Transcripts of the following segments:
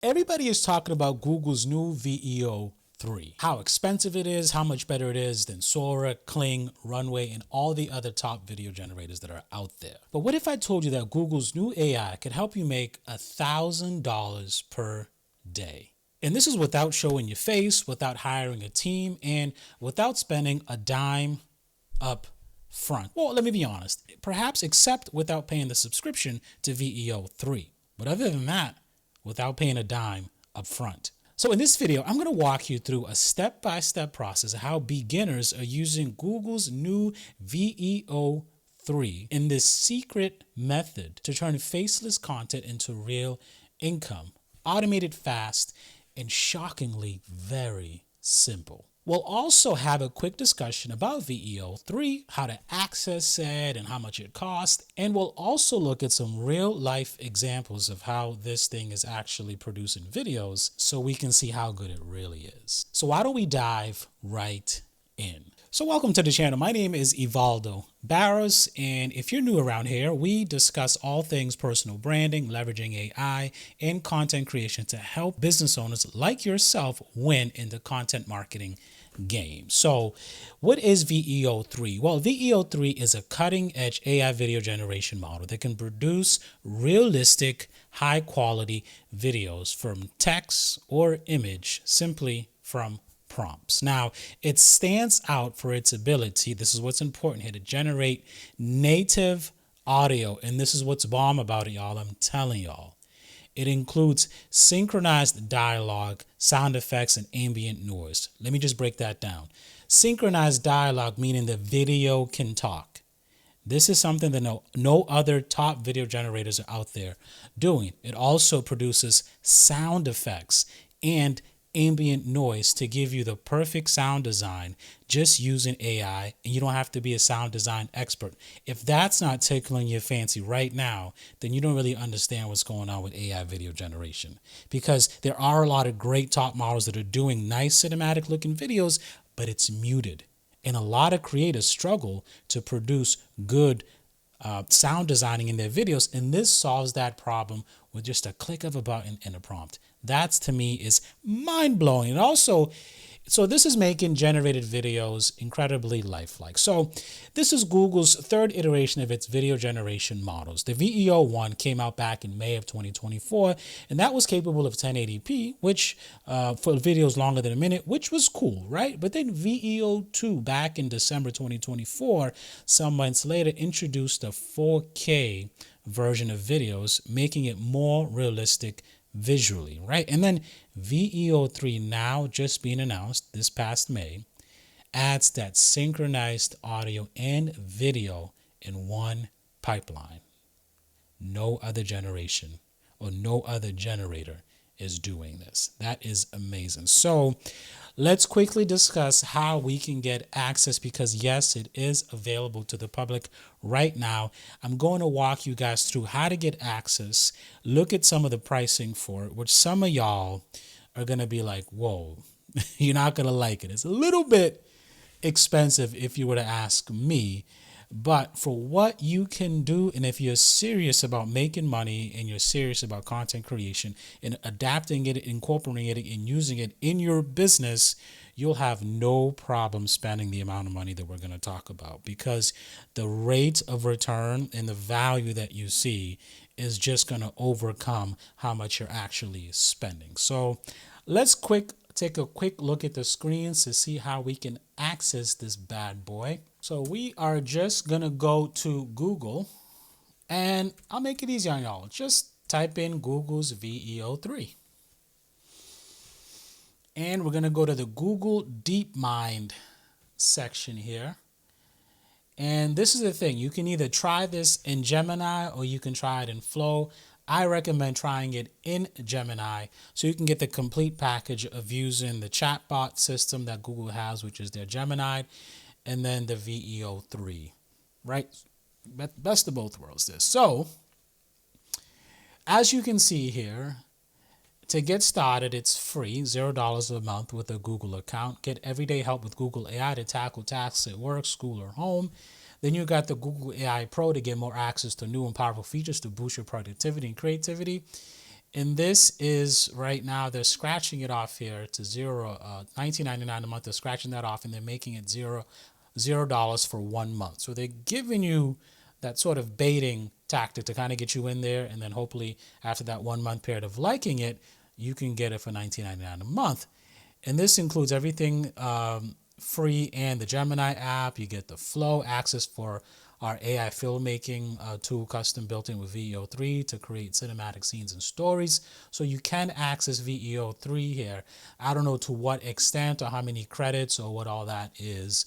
Everybody is talking about Google's new VEO3, how expensive it is, how much better it is than Sora, Kling, Runway, and all the other top video generators that are out there. But what if I told you that Google's new AI could help you make $1,000 per day? And this is without showing your face, without hiring a team, and without spending a dime up front. Well, let me be honest, perhaps except without paying the subscription to VEO3. But other than that, without paying a dime up front. So in this video, I'm going to walk you through a step-by-step process of how beginners are using Google's new VEO3 in this secret method to turn faceless content into real income. Automated, fast, and shockingly very simple. We'll also have a quick discussion about VEO3, how to access it and how much it costs, and we'll also look at some real life examples of how this thing is actually producing videos so we can see how good it really is. So why don't we dive right in? So welcome to the channel. My name is Evaldo Barros, and if you're new around here, we discuss all things personal branding, leveraging AI, and content creation to help business owners like yourself win in the content marketing game. So what is VEO3? Well, VEO3 is a cutting-edge AI video generation model that can produce realistic, high-quality videos from text or image simply from prompts. Now, it stands out for its ability, this is what's important here, to generate native audio. And this is what's bomb about it, y'all. I'm telling y'all. It includes synchronized dialogue, sound effects, and ambient noise. Let me just break that down. Synchronized dialogue meaning the video can talk. This is something that no other top video generators are out there doing. It also produces sound effects and ambient noise to give you the perfect sound design just using AI, and you don't have to be a sound design expert. If that's not tickling your fancy right now, then you don't really understand what's going on with AI video generation, because there are a lot of great top models that are doing nice cinematic looking videos, but it's muted, and a lot of creators struggle to produce good sound designing in their videos, and this solves that problem with just a click of a button and a prompt. That's, to me, is mind-blowing. And also, so this is making generated videos incredibly lifelike. So this is Google's third iteration of its video generation models. The VEO1 came out back in May of 2024, and that was capable of 1080p, which for videos longer than a minute, which was cool, right? But then VEO2 back in December 2024, some months later, introduced a 4K version of videos, making it more realistic visually, right? And then VEO3, now just being announced this past May, adds that synchronized audio and video in one pipeline. No other generation or no other generator is doing this. That is amazing. So let's quickly discuss how we can get access, because yes, it is available to the public right now. I'm going to walk you guys through how to get access, look at some of the pricing for it, which some of y'all are going to be like, whoa, you're not going to like it. It's a little bit expensive if you were to ask me. But for what you can do, and if you're serious about making money and you're serious about content creation and adapting it, incorporating it, and using it in your business, you'll have no problem spending the amount of money that we're going to talk about, because the rate of return and the value that you see is just going to overcome how much you're actually spending. So let's take a quick look at the screens to see how we can access this bad boy. So we are just going to go to Google, and I'll make it easy on y'all. Just type in Google's VEO3. And we're going to go to the Google DeepMind section here. And this is the thing. You can either try this in Gemini or you can try it in Flow. I recommend trying it in Gemini so you can get the complete package of using the chatbot system that Google has, which is their Gemini, and then the VEO3, right? Best of both worlds this. So as you can see here, to get started, it's free, $0 a month with a Google account. Get everyday help with Google AI to tackle tasks at work, school, or home. Then you got the Google AI Pro to get more access to new and powerful features to boost your productivity and creativity. And this is right now, they're scratching it off here to zero, $19.99 a month. They're scratching that off and they're making it $0 for 1 month. So they're giving you that sort of baiting tactic to kind of get you in there. And then hopefully after that 1 month period of liking it, you can get it for $19.99 a month. And this includes everything free and the Gemini app. You get the Flow access for our AI filmmaking tool, custom built in with VEO3 to create cinematic scenes and stories. So you can access VEO3 here. I don't know to what extent or how many credits or what all that is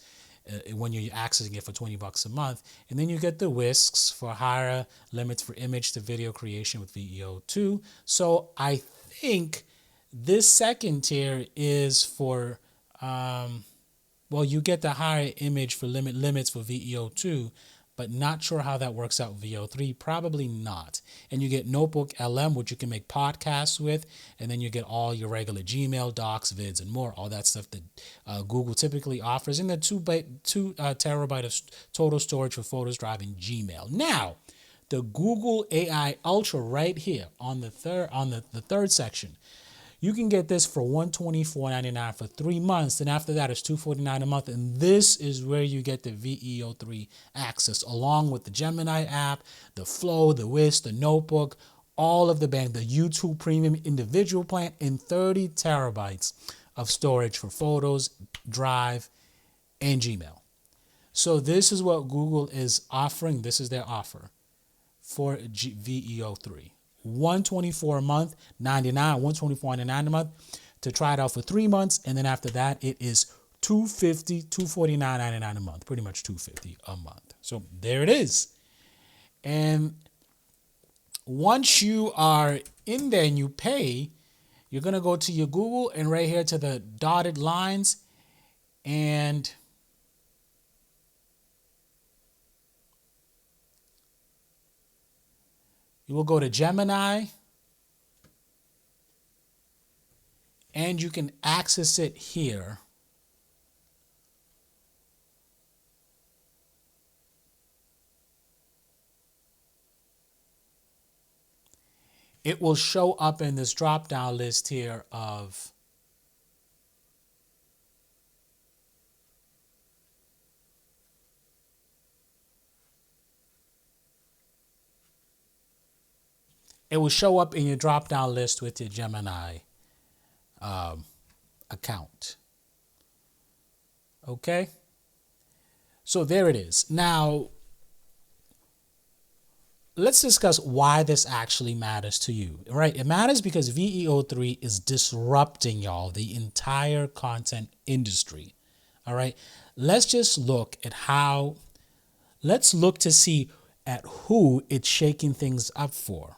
when you're accessing it for $20 a month. And then you get the whisks for higher limits for image to video creation with VEO2. So I think this second tier is for, well, you get the higher image for limits for VEO2, but not sure how that works out with VEO3. Probably not. And you get Notebook LM, which you can make podcasts with, and then you get all your regular Gmail, Docs, vids, and more. All that stuff that Google typically offers, and the 2 terabyte of total storage for Photos Drive and Gmail. Now, the Google AI Ultra right here on the third section. You can get this for $124.99 for 3 months. And after that, it's $249 a month. And this is where you get the VEO3 access, along with the Gemini app, the Flow, the Whisk, the Notebook, all of the band, the YouTube Premium individual plan, and 30 terabytes of storage for Photos, Drive, and Gmail. So this is what Google is offering. This is their offer for VEO3. $124 a month, $99, $124.99 a month to try it out for 3 months, and then after that it is $250, $249.99 a month, pretty much $250 a month. So there it is. And once you are in there and you pay, you're gonna go to your Google and right here to the dotted lines, and you will go to Gemini, and you can access it here. It will show up in this drop-down list here of it will show up in your drop-down list with your Gemini account. Okay? So there it is. Now, let's discuss why this actually matters to you, right? It matters because VEO3 is disrupting, y'all, the entire content industry, all right? Let's just look at let's look to see at who it's shaking things up for.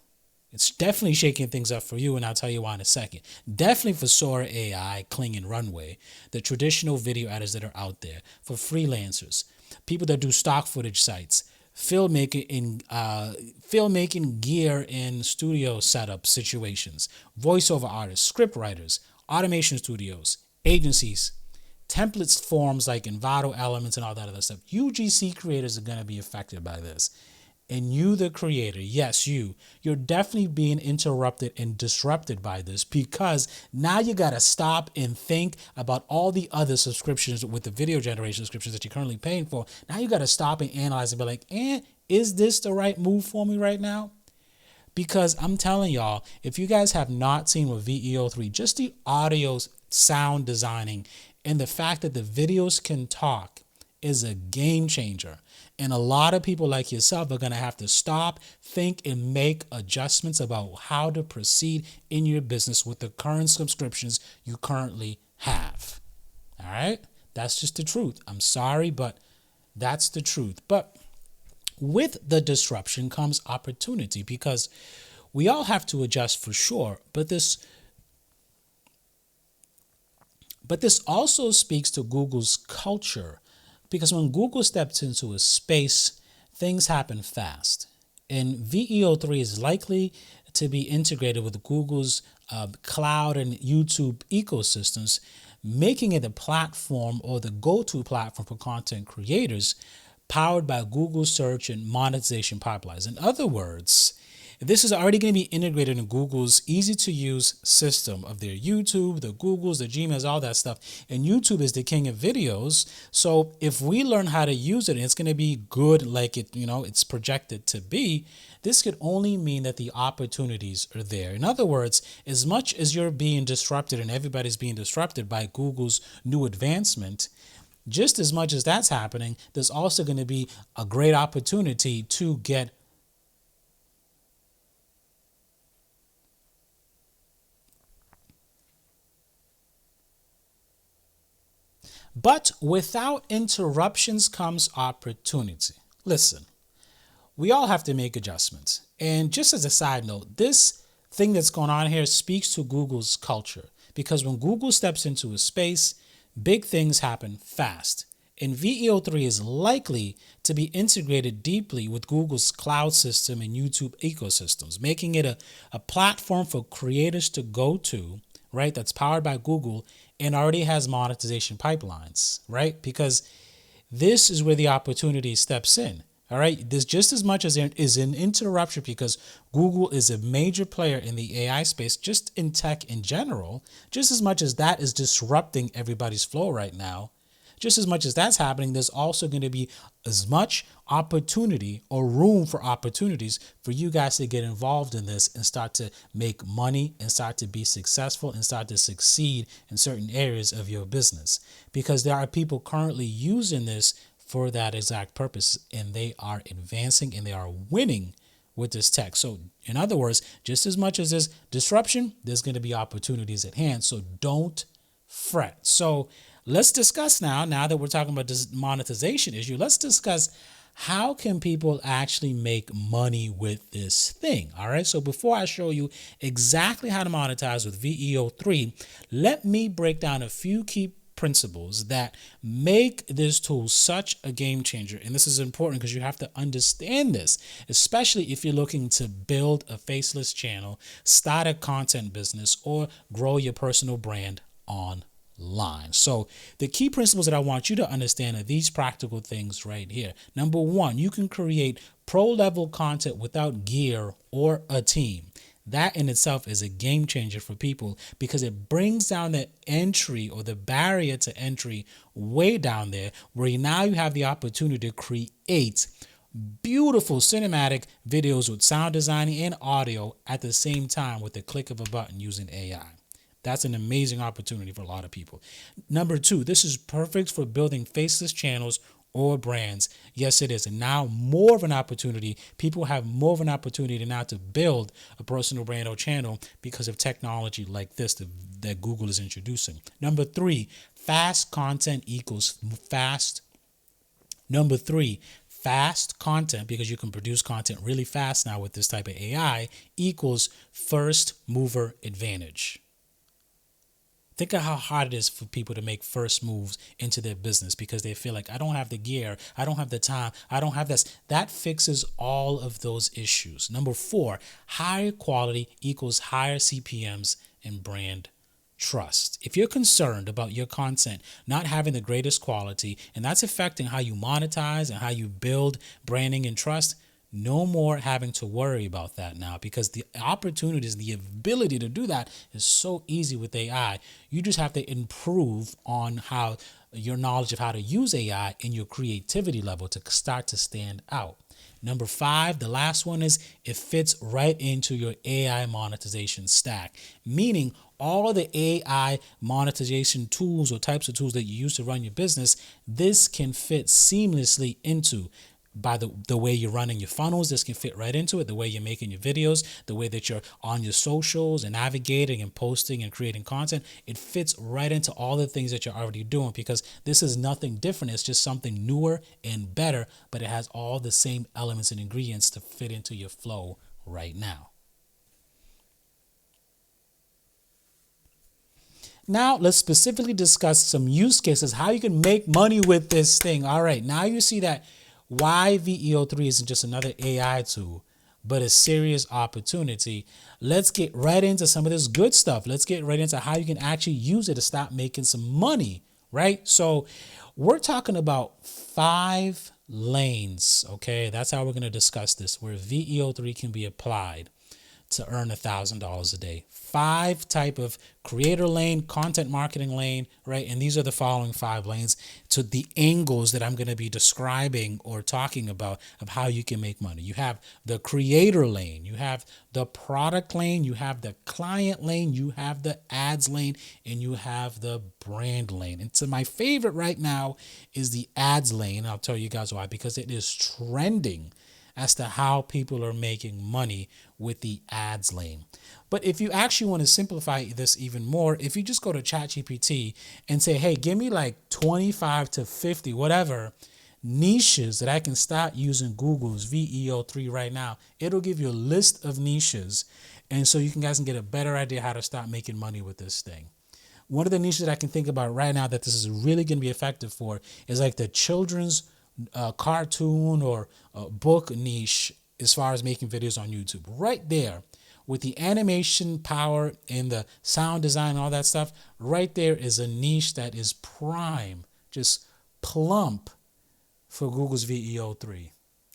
It's definitely shaking things up for you, and I'll tell you why in a second. Definitely for Sora AI, Kling, and Runway, the traditional video editors that are out there, for freelancers, people that do stock footage sites, filmmaking gear in studio setup situations, voiceover artists, script writers, automation studios, agencies, templates forms like Envato Elements and all that other stuff. UGC creators are going to be affected by this. And you, the creator, yes, you're definitely being interrupted and disrupted by this, because now you got to stop and think about all the other subscriptions with the video generation subscriptions that you're currently paying for. Now you got to stop and analyze and be like, is this the right move for me right now? Because I'm telling y'all, if you guys have not seen with VEO3, just the audio sound designing and the fact that the videos can talk is a game changer. And a lot of people like yourself are going to have to stop, think, and make adjustments about how to proceed in your business with the current subscriptions you currently have. All right? That's just the truth. I'm sorry, but that's the truth. But with the disruption comes opportunity, because we all have to adjust for sure. But this also speaks to Google's culture. Because when Google steps into a space, things happen fast. And VEO3 is likely to be integrated with Google's cloud and YouTube ecosystems, making it the platform or the go-to platform for content creators, powered by Google search and monetization pipelines. In other words, This is already going to be integrated in Google's easy to use system of their YouTube, the Googles, the Gmails, all that stuff. And YouTube is the king of videos. So if we learn how to use it, and it's going to be good like it's projected to be, this could only mean that the opportunities are there. In other words, as much as you're being disrupted and everybody's being disrupted by Google's new advancement, just as much as that's happening, there's also going to be a great opportunity to get but without interruptions comes opportunity. Listen, we all have to make adjustments. And just as a side note, this thing that's going on here speaks to Google's culture, because when Google steps into a space, big things happen fast. And VEO3 is likely to be integrated deeply with Google's cloud system and YouTube ecosystems, making it a platform for creators to go to, right? That's powered by Google and already has monetization pipelines, right? Because this is where the opportunity steps in. All right, there's just as much as there is an interruption, because Google is a major player in the AI space, just in tech in general, just as much as that is disrupting everybody's flow right now. Just as much as that's happening, there's also going to be as much opportunity or room for opportunities for you guys to get involved in this and start to make money and start to be successful and start to succeed in certain areas of your business. Because there are people currently using this for that exact purpose, and they are advancing and they are winning with this tech. So in other words, just as much as there's disruption, there's going to be opportunities at hand. So don't fret. So let's discuss now that we're talking about this monetization issue, let's discuss how can people actually make money with this thing. All right. So before I show you exactly how to monetize with VEO3, let me break down a few key principles that make this tool such a game changer. And this is important because you have to understand this, especially if you're looking to build a faceless channel, start a content business, or grow your personal brand online. So the key principles that I want you to understand are these practical things right here. Number one, you can create pro level content without gear or a team. That in itself is a game changer for people, because it brings down the entry or the barrier to entry way down there, where now you have the opportunity to create beautiful cinematic videos with sound designing and audio at the same time with the click of a button using AI. That's an amazing opportunity for a lot of people. Number two, this is perfect for building faceless channels or brands. Yes, it is. And now more of an opportunity. People have more of an opportunity now to build a personal brand or channel because of technology like this that Google is introducing. Number three, fast content equals fast. Number three, fast content, because you can produce content really fast now with this type of AI, equals first mover advantage. Think of how hard it is for people to make first moves into their business because they feel like, I don't have the gear, I don't have the time, I don't have this. That fixes all of those issues. Number four, higher quality equals higher CPMs and brand trust. If you're concerned about your content not having the greatest quality, and that's affecting how you monetize and how you build branding and trust, no more having to worry about that now, because the opportunities, the ability to do that is so easy with AI. You just have to improve on how your knowledge of how to use AI and your creativity level to start to stand out. Number five, the last one, is it fits right into your AI monetization stack, meaning all of the AI monetization tools or types of tools that you use to run your business, this can fit seamlessly into. By the way you're running your funnels, this can fit right into it. The way you're making your videos, the way that you're on your socials and navigating and posting and creating content, it fits right into all the things that you're already doing, because this is nothing different. It's just something newer and better, but it has all the same elements and ingredients to fit into your flow right now. Now, let's specifically discuss some use cases, how you can make money with this thing. All right, now you see that why VEO3 isn't just another AI tool, but a serious opportunity. Let's get right into some of this good stuff. Let's get right into how you can actually use it to start making some money, right? So we're talking about 5 lanes. Okay, that's how we're going to discuss this, where VEO3 can be applied to earn $1,000 a day. 5 type of creator lane, content marketing lane, right? And these are the following 5 lanes to the angles that I'm going to be describing or talking about of how you can make money. You have the creator lane, you have the product lane, you have the client lane, you have the ads lane, and you have the brand lane. And so my favorite right now is the ads lane. I'll tell you guys why, because it is trending as to how people are making money with the ads lane. But if you actually want to simplify this even more, if you just go to ChatGPT and say, hey, give me like 25 to 50, whatever, niches that I can start using Google's VEO3 right now, it'll give you a list of niches. And so you guys can get a better idea how to start making money with this thing. One of the niches that I can think about right now that this is really going to be effective for is like the children's cartoon or book niche as far as making videos on YouTube. Right there, with the animation power and the sound design and all that stuff, right there is a niche that is prime, just plump for Google's VEO3.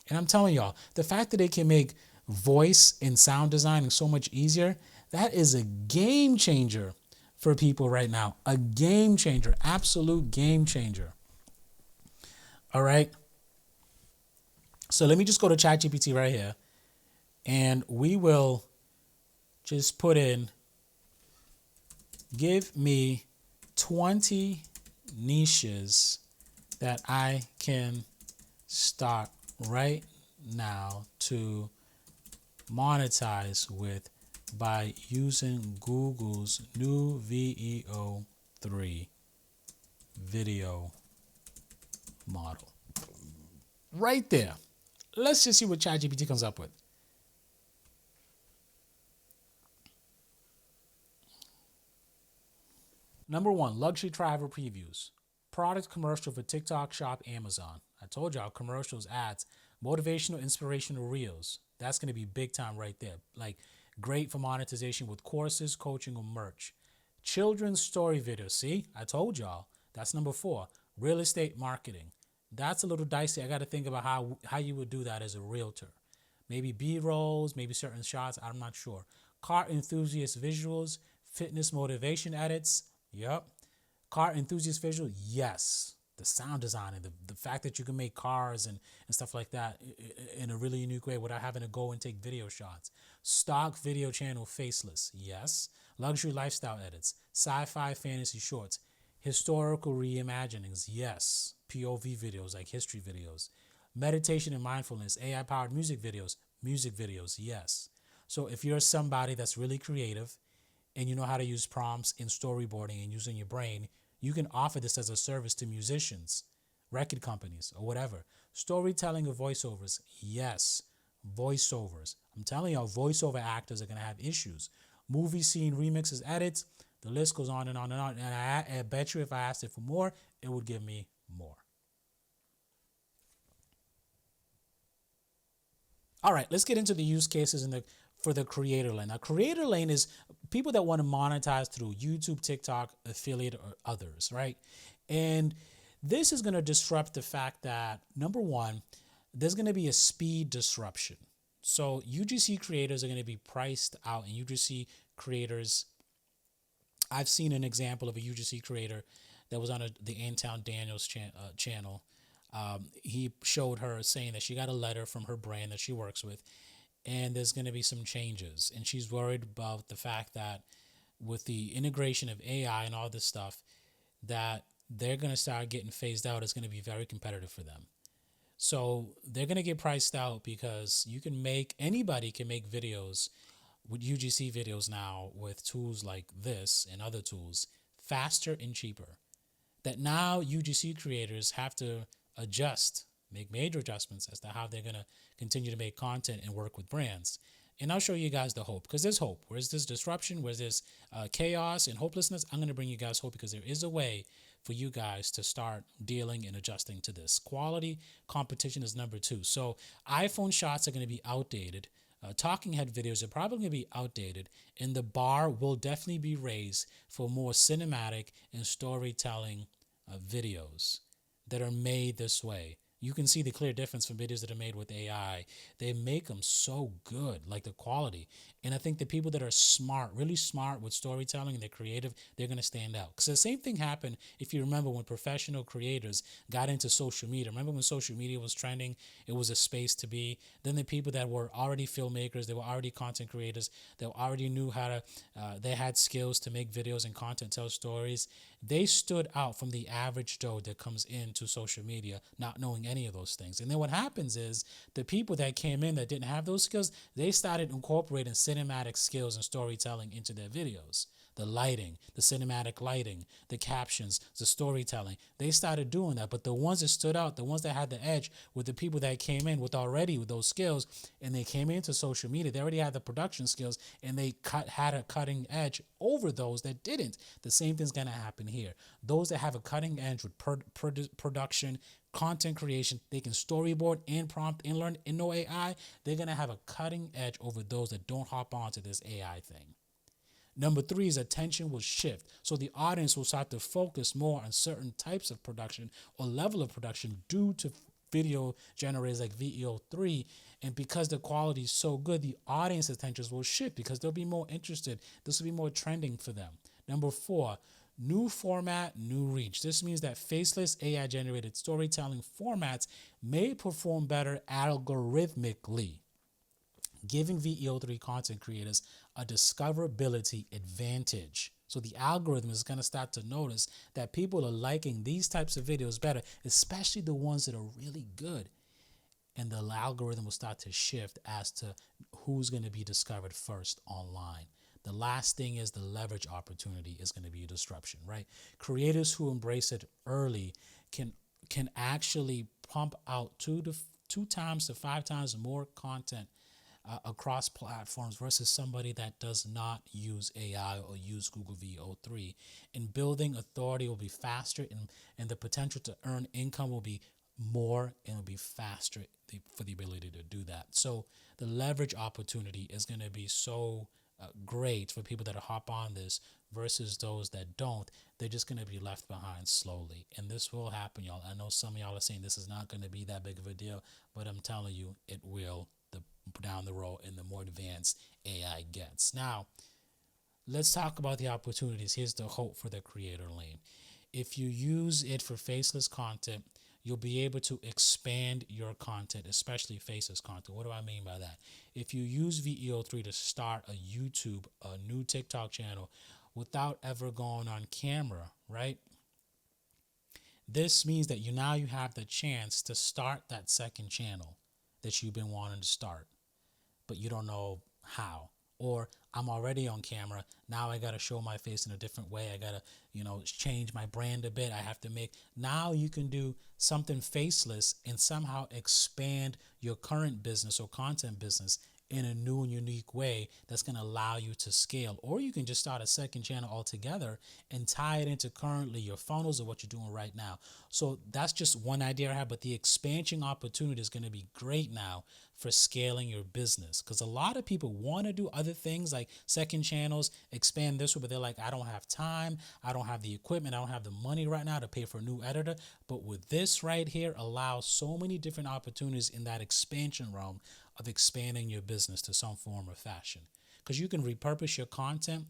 And I'm telling y'all, the fact that they can make voice and sound design so much easier, that is a game changer for people right now. A game changer, absolute game changer. All right. So let me just go to ChatGPT right here, and we will just put in, give me 20 niches that I can start right now to monetize with by using Google's new VEO3 video model. Right there. Let's just see what ChatGPT comes up with. Number 1, luxury travel previews. Product commercial for TikTok, Shop, Amazon. I told y'all, commercials, ads, motivational, inspirational reels. That's going to be big time right there. Like, great for monetization with courses, coaching, or merch. Children's story videos. See, I told y'all. That's number 4. Real estate marketing. That's a little dicey. I got to think about how you would do that as a realtor. Maybe B-rolls, maybe certain shots. I'm not sure. Car enthusiast visuals, fitness motivation edits. Yep. Car enthusiast visual. Yes. The sound design and the fact that you can make cars and stuff like that in a really unique way without having to go and take video shots. Stock video channel Faceless. Yes. Luxury lifestyle edits. Sci-fi fantasy shorts. Historical reimaginings. Yes. POV videos like history videos. Meditation and mindfulness. AI-powered music videos. Music videos. Yes. So if you're somebody that's really creative and you know how to use prompts in storyboarding and using your brain, you can offer this as a service to musicians, record companies, or whatever. Storytelling of voiceovers. Yes. Voiceovers. I'm telling y'all, voiceover actors are going to have issues. Movie scene remixes, edits. The list goes on and on and on. And I bet you if I asked it for more, it would give me more. All right, let's get into the use cases for the creator lane. Now, creator lane is people that want to monetize through YouTube, TikTok, affiliate, or others, right? And this is going to disrupt the fact that, number 1, there's going to be a speed disruption. So UGC creators are going to be priced out, and UGC creators, I've seen an example of a UGC creator that was on the Antown Daniels channel. He showed her saying that she got a letter from her brand that she works with, and there's going to be some changes. And she's worried about the fact that with the integration of AI and all this stuff, that they're going to start getting phased out. It's going to be very competitive for them. So they're going to get priced out because anybody can make videos with UGC videos now with tools like this and other tools faster and cheaper. That now UGC creators have to make major adjustments as to how they're going to continue to make content and work with brands. And I'll show you guys the hope, because there's hope. Where's this disruption? Where's this chaos and hopelessness? I'm going to bring you guys hope, because there is a way for you guys to start dealing and adjusting to this. Quality competition is number 2. So iPhone shots are going to be outdated. Talking head videos are probably going to be outdated, and the bar will definitely be raised for more cinematic and storytelling videos that are made this way. You can see the clear difference from videos that are made with AI. They make them so good, like the quality. And I think the people that are smart, really smart with storytelling and they're creative, they're going to stand out. Because the same thing happened, if you remember, when professional creators got into social media. Remember when social media was trending? It was a space to be. Then the people that were already filmmakers, they were already content creators, they already knew how to, they had skills to make videos and content, tell stories. They stood out from the average Joe that comes into social media not knowing any of those things. And then what happens is the people that came in that didn't have those skills, they started incorporating cinematic skills and storytelling into their videos. The lighting, the cinematic lighting, the captions, the storytelling. They started doing that. But the ones that stood out, the ones that had the edge, were the people that came in with those skills, and they came into social media. They already had the production skills, and they had a cutting edge over those that didn't. The same thing's going to happen here. Those that have a cutting edge with production, content creation, they can storyboard and prompt and learn and know AI, they're going to have a cutting edge over those that don't hop onto this AI thing. Number three is attention will shift. So the audience will start to focus more on certain types of production or level of production due to video generators like VEO3. And because the quality is so good, the audience attentions will shift because they'll be more interested. This will be more trending for them. Number four, new format, new reach. This means that faceless AI generated storytelling formats may perform better algorithmically, giving VEO3 content creators a discoverability advantage. So the algorithm is going to start to notice that people are liking these types of videos better, especially the ones that are really good. And the algorithm will start to shift as to who's going to be discovered first online. The last thing is the leverage opportunity is going to be a disruption, right? Creators who embrace it early can actually pump out two times to 5 times more content across platforms versus somebody that does not use AI or use Google VEO3. And building authority will be faster, and the potential to earn income will be more and will be faster for the ability to do that. So the leverage opportunity is going to be so great for people that hop on this versus those that don't. They're just going to be left behind slowly. And this will happen, y'all. I know some of y'all are saying this is not going to be that big of a deal, but I'm telling you, it will down the road and the more advanced AI gets. Now, let's talk about the opportunities. Here's the hope for the creator lane. If you use it for faceless content, you'll be able to expand your content, especially faceless content. What do I mean by that? If you use VEO3 to start a YouTube, a new TikTok channel without ever going on camera, right? This means that you have the chance to start that second channel that you've been wanting to start, but you don't know how. Or I'm already on camera. Now I got to show my face in a different way. I got to, change my brand a bit. I have to now you can do something faceless and somehow expand your current business or content business in a new and unique way that's going to allow you to scale. Or you can just start a second channel altogether and tie it into currently your funnels or what you're doing right now. So that's just one idea I have, but the expansion opportunity is going to be great now for scaling your business, because a lot of people want to do other things like second channels, expand this way, but they're like, I don't have time, I don't have the equipment, I don't have the money right now to pay for a new editor. But with this right here allows so many different opportunities in that expansion realm of expanding your business to some form or fashion, because you can repurpose your content,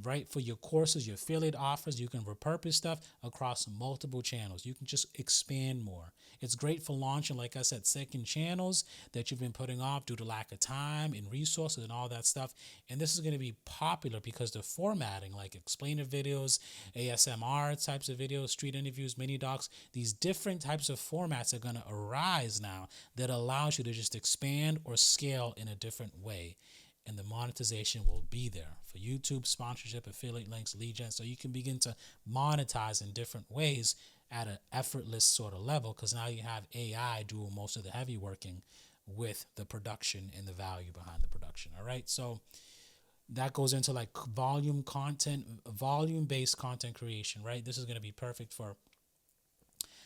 right? For your courses, your affiliate offers, you can repurpose stuff across multiple channels. You can just expand more. It's great for launching, like I said, second channels that you've been putting off due to lack of time and resources and all that stuff. And this is going to be popular because the formatting, like explainer videos, ASMR types of videos, street interviews, mini docs, these different types of formats are going to arise now that allows you to just expand or scale in a different way. And the monetization will be there for YouTube, sponsorship, affiliate links, lead gen. So you can begin to monetize in different ways at an effortless sort of level, because now you have AI doing most of the heavy working with the production and the value behind the production. All right. So that goes into like volume-based content creation, right? This is going to be perfect for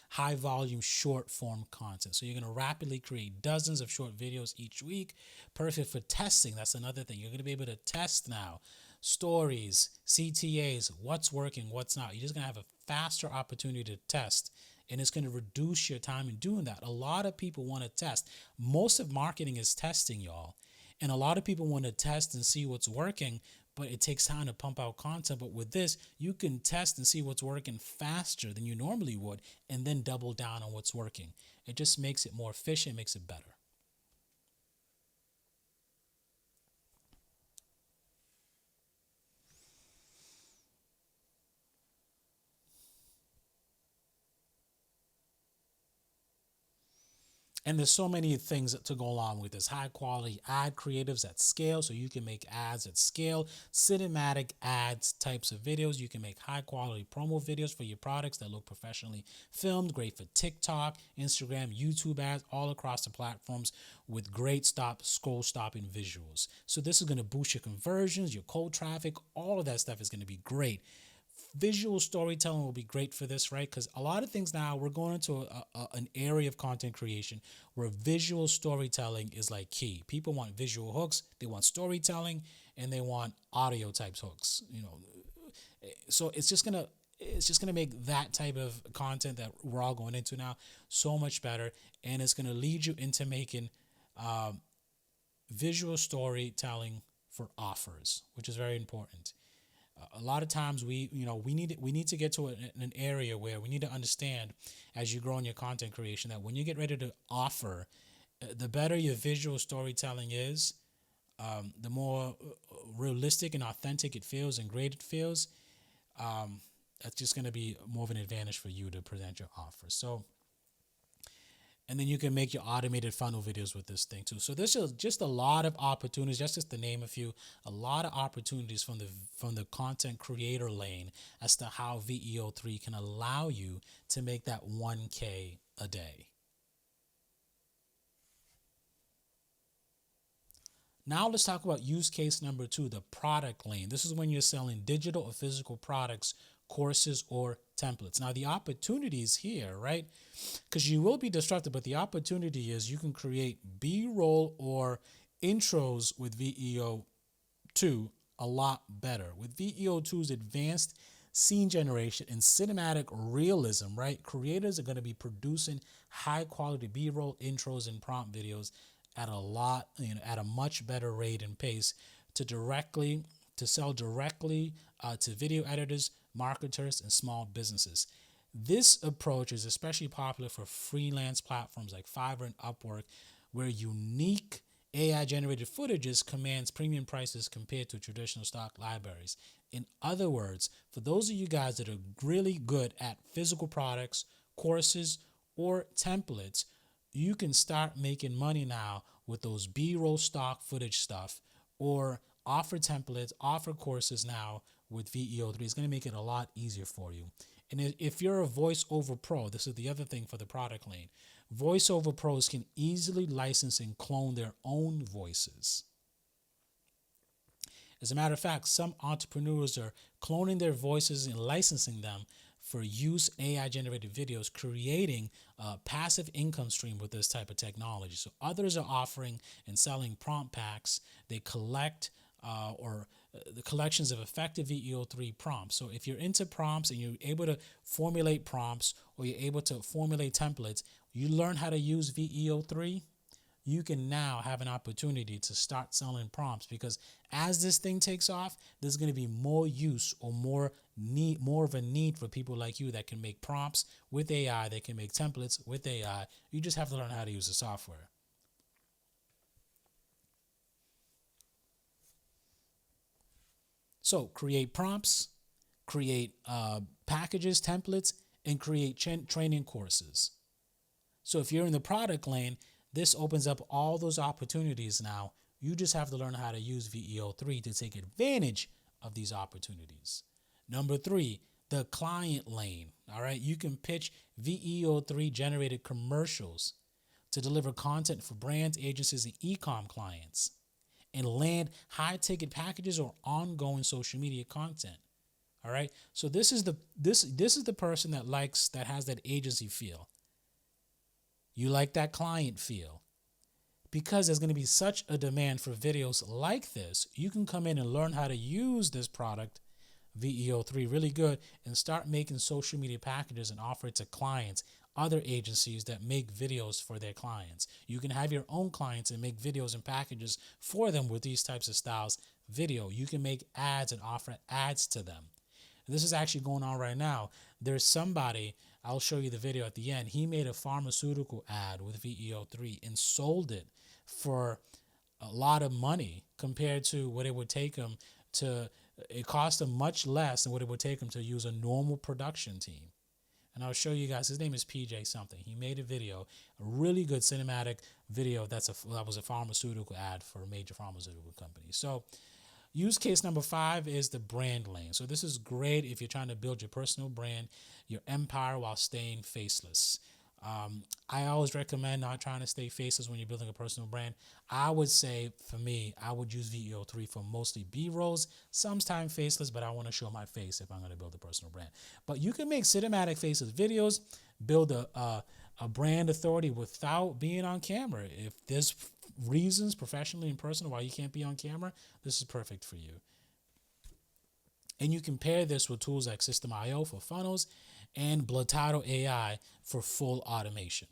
high volume short form content. So you're going to rapidly create dozens of short videos each week. Perfect for testing. That's another thing. You're going to be able to test now stories, CTAs, what's working, what's not. You're just going to have a faster opportunity to test and it's going to reduce your time in doing that. A lot of people want to test. Most of marketing is testing, y'all. And a lot of people want to test and see what's working, but it takes time to pump out content. But with this, you can test and see what's working faster than you normally would, and then double down on what's working. It just makes it more efficient, makes it better. And there's so many things to go along with this. High quality ad creatives at scale, so you can make ads at scale, cinematic ads types of videos. You can make high quality promo videos for your products that look professionally filmed, great for TikTok, Instagram, YouTube ads, all across the platforms with great scroll stopping visuals. So this is going to boost your conversions, your cold traffic, all of that stuff is going to be great. Visual storytelling will be great for this, right? Because a lot of things now, we're going into an area of content creation where visual storytelling is like key. People want visual hooks, they want storytelling, and they want audio types hooks. So it's just gonna make that type of content that we're all going into now so much better, and it's gonna lead you into making visual storytelling for offers, which is very important. A lot of times we need to get to an area where we need to understand, as you grow in your content creation, that when you get ready to offer, the better your visual storytelling is, the more realistic and authentic it feels and great it feels. That's just going to be more of an advantage for you to present your offer. So, and then you can make your automated funnel videos with this thing too. So there's just a lot of opportunities, just to name a few, a lot of opportunities from the content creator lane as to how VEO3 can allow you to make that 1K a day. Now let's talk about use case number 2, the product lane. This is when you're selling digital or physical products, courses, or templates. Now the opportunities here, right? Because you will be disrupted, but the opportunity is you can create B-roll or intros with VEO2 a lot better. With VEO2's advanced scene generation and cinematic realism, right? Creators are going to be producing high quality B-roll intros and prompt videos at a much better rate and pace to sell directly to video editors, marketers, and small businesses. This approach is especially popular for freelance platforms like Fiverr and Upwork, where unique AI-generated footages commands premium prices compared to traditional stock libraries. In other words, for those of you guys that are really good at physical products, courses, or templates, you can start making money now with those B-roll stock footage stuff, or offer templates, offer courses now with VEO3. It's going to make it a lot easier for you. And if you're a voiceover pro, this is the other thing for the product lane. Voiceover pros can easily license and clone their own voices. As a matter of fact, some entrepreneurs are cloning their voices and licensing them for use AI-generated videos, creating a passive income stream with this type of technology. So others are offering and selling prompt packs. They collect the collections of effective VEO3 prompts. So if you're into prompts and you're able to formulate prompts, or you're able to formulate templates, you learn how to use VEO3, you can now have an opportunity to start selling prompts, because as this thing takes off, there's going to be more use or more of a need for people like you that can make prompts with AI, that can make templates with AI. You just have to learn how to use the software. So create prompts, create packages, templates, and create training courses. So if you're in the product lane, this opens up all those opportunities now. You just have to learn how to use VEO3 to take advantage of these opportunities. Number 3, the client lane. All right, you can pitch VEO3 generated commercials to deliver content for brands, agencies, and e-com clients, and land high ticket packages or ongoing social media content. All right, so this is the person that has that agency feel. You like that client feel. Because there's going to be such a demand for videos like this, you can come in and learn how to use this product VEO3 really good, and start making social media packages and offer it to clients, other agencies that make videos for their clients. You can have your own clients and make videos and packages for them with these types of styles video. You can make ads and offer ads to them. This is actually going on right now. There's somebody, I'll show you the video at the end. He made a pharmaceutical ad with VEO3 and sold it for a lot of money compared to what it would take him to, it cost him much less than what it would take him to use a normal production team. And I'll show you guys, his name is PJ something. He made a video, a really good cinematic video that was a pharmaceutical ad for a major pharmaceutical company. So use case number 5 is the brand lane. So this is great if you're trying to build your personal brand, your empire while staying faceless. I always recommend not trying to stay faceless when you're building a personal brand. I would say, for me, I would use VEO3 for mostly B-rolls, sometimes faceless, but I want to show my face if I'm going to build a personal brand. But you can make cinematic faceless videos, build a brand authority without being on camera. If there's reasons, professionally and personal, why you can't be on camera, this is perfect for you. And you can pair this with tools like System.io for funnels and Blotado AI for full automation.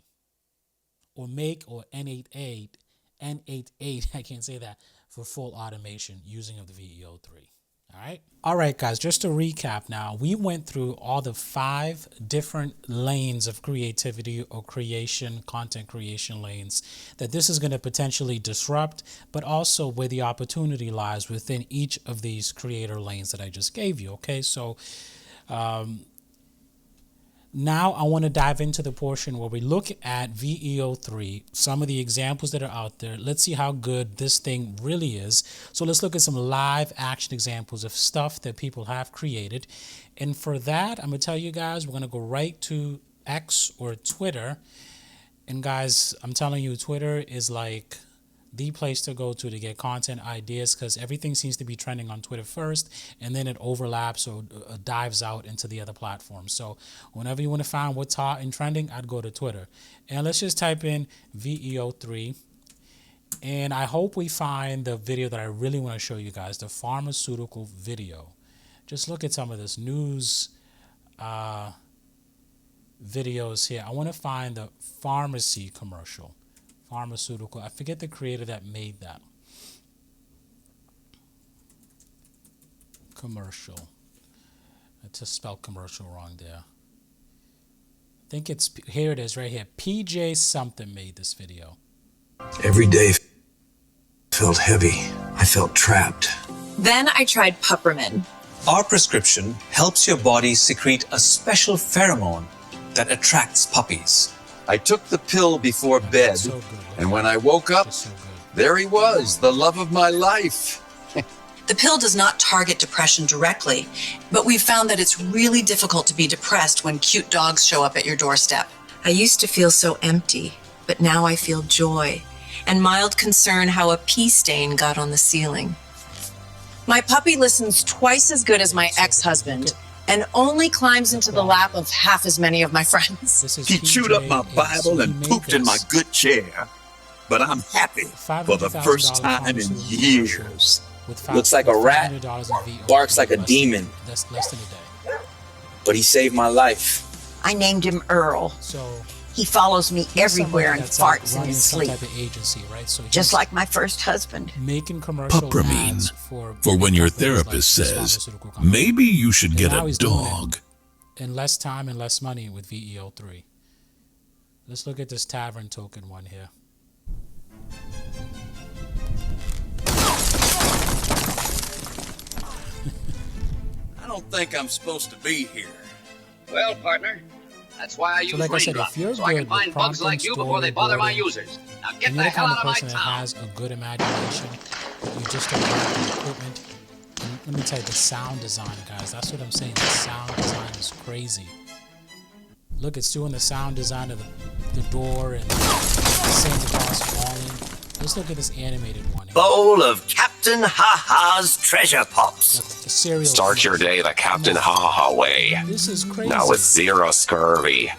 Or N88, I can't say that, for full automation using of the VEO3. All right, guys, just to recap now, we went through all the 5 different lanes of creativity or creation, content creation lanes that this is going to potentially disrupt, but also where the opportunity lies within each of these creator lanes that I just gave you. Okay, so now I want to dive into the portion where we look at VEO3, some of the examples that are out there. Let's see how good this thing really is. So let's look at some live action examples of stuff that people have created. And for that, I'm going to tell you guys, we're going to go right to X or Twitter. And guys, I'm telling you, Twitter is like the place to go to get content ideas, because everything seems to be trending on Twitter first, and then it overlaps or dives out into the other platforms. So whenever you want to find what's hot and trending, I'd go to Twitter. And let's just type in VEO3. And I hope we find the video that I really want to show you guys, the pharmaceutical video. Just look at some of this news videos here. I want to find the pharmacy commercial. Pharmaceutical. I forget the creator that made that commercial. I just spelled commercial wrong there. I think it's, here it is right here. PJ something made this video. Every day felt heavy. I felt trapped. Then I tried Puppermin. Our prescription helps your body secrete a special pheromone that attracts puppies. I took the pill before bed, So good. and when I woke up, So good. there he was, the love of my life. The pill does not target depression directly, but we've found that it's really difficult to be depressed when cute dogs show up at your doorstep. I used to feel so empty, but now I feel joy and mild concern how a pee stain got on the ceiling. My puppy listens twice as good as my ex-husband and only climbs into the lap of half as many of my friends. This is He chewed up my PJ, Bible he and made pooped in my this. good chair. But I'm happy for the first $500,000 time in pharmaceutical years. commercials with Looks like a rat, $500 in VO3 barks like a less- demon. Less than a day. but he saved my life. I named him Earl. So He follows me he's everywhere somebody and that's like farts in running his some sleep, type of agency, right? So just he's like my first husband. making commercial Puppermine, ads for for when your companies like therapist this says, pharmaceutical company. maybe you should And get now a he's doing it dog. in less time and less money with VEO3. Let's look at this tavern token one here. I don't think I'm supposed to be here. Well, partner, that's why I use like I said, Raindrop, if you're so I can good with find bugs prompting, like you before they bother my storyboarding, users. Now get and the you're the hell kind out of of my person that town. has a good imagination, but you just don't have the equipment. And let me tell you, the sound design, guys, that's what I'm saying. The sound design is crazy. Look, it's doing the sound design of the door and Santa Claus falling. Let's look at this animated one. Here. Bowl of Captain Ha-Ha's treasure pops. The cereal Start your commercial. day the Captain Ha-Ha way. This is crazy. Now with zero scurvy.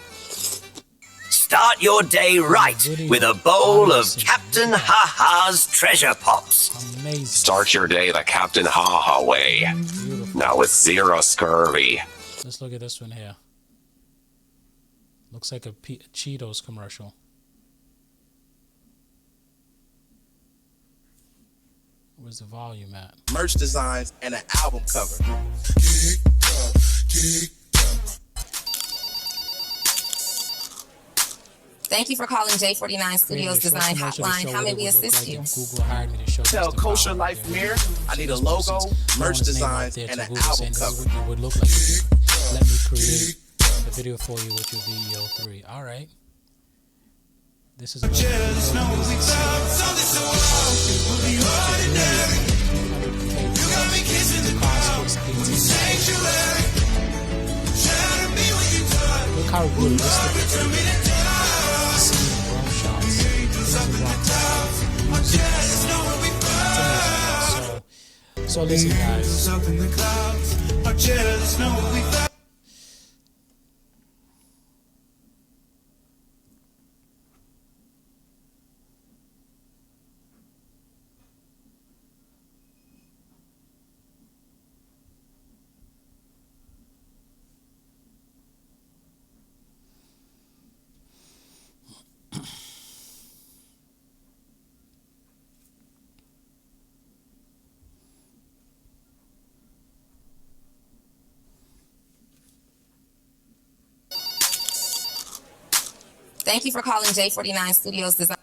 Start your day right with a bowl of Captain Ha-Ha's treasure pops. Amazing. Start your day the Captain Ha-Ha way. Beautiful. Now with zero scurvy. Let's look at this one here. Looks like a Cheetos commercial. Where's the volume at? Merch designs and an album cover. Thank you for calling J49 Studios Design Hotline. How may we assist you? Google hired me to show Tell Kosher Life Mirror I need a logo, merch designs, and an album cover. This is what it would look like. Let me create a video for you with your VEO3. All right. This is look how realistic it is. See the drone shots. So listen, guys. Thank you for calling J49 Studios Design.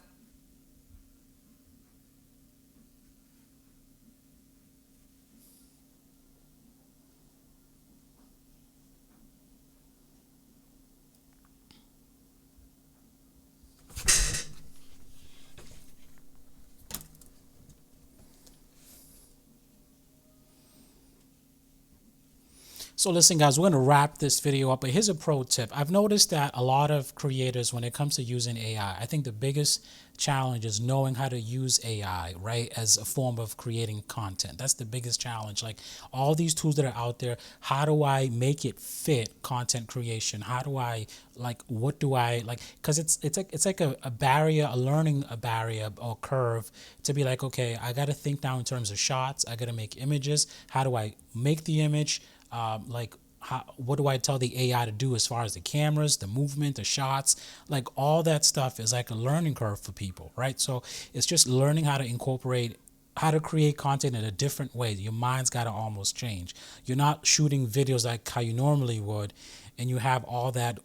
So listen, guys, we're going to wrap this video up, but here's a pro tip. I've noticed that a lot of creators, when it comes to using AI, I think the biggest challenge is knowing how to use AI, right, as a form of creating content. That's the biggest challenge. Like all these tools that are out there, how do I make it fit content creation? How do I, like, what do I, like, because it's like a barrier, a barrier or curve to be like, okay, I got to think now in terms of shots. I got to make images. How do I make the image? What do I tell the AI to do as far as the cameras, the movement, the shots, like all that stuff is like a learning curve for people, right? So it's just learning how to incorporate, how to create content in a different way. Your mind's got to almost change. You're not shooting videos like how you normally would, and you have all that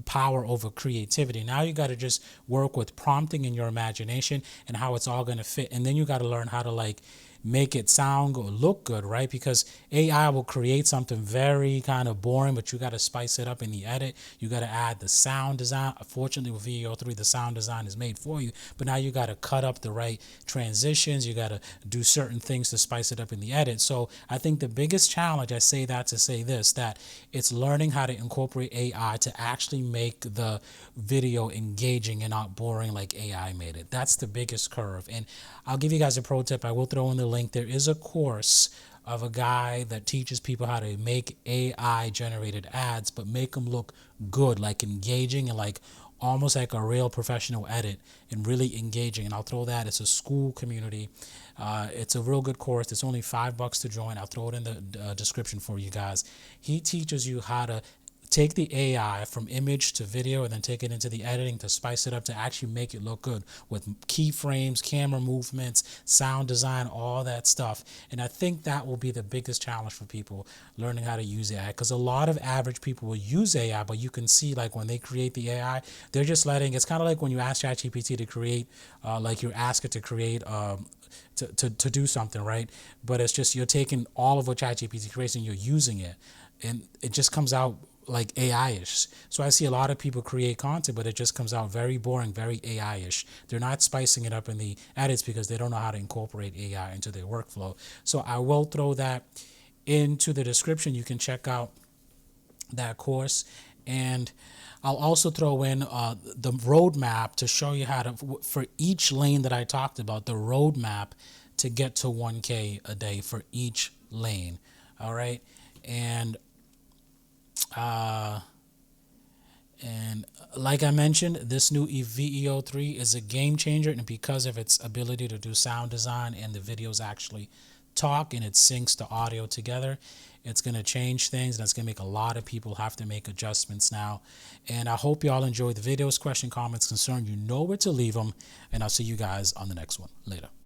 power over creativity. Now you got to just work with prompting in your imagination and how it's all going to fit. And then you got to learn how to like make it sound or look good, right? Because AI will create something very kind of boring, but you got to spice it up in the edit. You got to add the sound design. Fortunately with VEO3, the sound design is made for you, but now you got to cut up the right transitions. You got to do certain things to spice it up in the edit. So I think the biggest challenge, I say that to say this, that it's learning how to incorporate AI to actually make the video engaging and not boring like AI made it. That's the biggest curve. And I'll give you guys a pro tip. I will throw in the link. There is a course of a guy that teaches people how to make AI generated ads, but make them look good, like engaging and like almost like a real professional edit and really engaging. And I'll throw that. It's a school community. It's a real good course. It's only $5 to join. I'll throw it in the description for you guys. He teaches you how to take the AI from image to video and then take it into the editing to spice it up to actually make it look good with keyframes, camera movements, sound design, all that stuff. And I think that will be the biggest challenge for people learning how to use AI, because a lot of average people will use AI, but you can see like when they create the AI, they're just letting, it's kind of like when you ask ChatGPT to create, like you ask it to create to do something, right? But it's just you're taking all of what ChatGPT creates and you're using it, and it just comes out like AI-ish. So I see a lot of people create content, but it just comes out very boring, very AI-ish. They're not spicing it up in the edits because they don't know how to incorporate AI into their workflow. So I will throw that into the description. You can check out that course, and I'll also throw in the roadmap to show you how to, for each lane that I talked about, the roadmap to get to 1K a day for each lane. All right. And like I mentioned, this new VEO3 is a game changer, and because of its ability to do sound design and the videos actually talk and it syncs the audio together, it's going to change things, and it's going to make a lot of people have to make adjustments now. And I hope y'all enjoyed the videos. Question, comments, concern, you know where to leave them. And I'll see you guys on the next one. Later.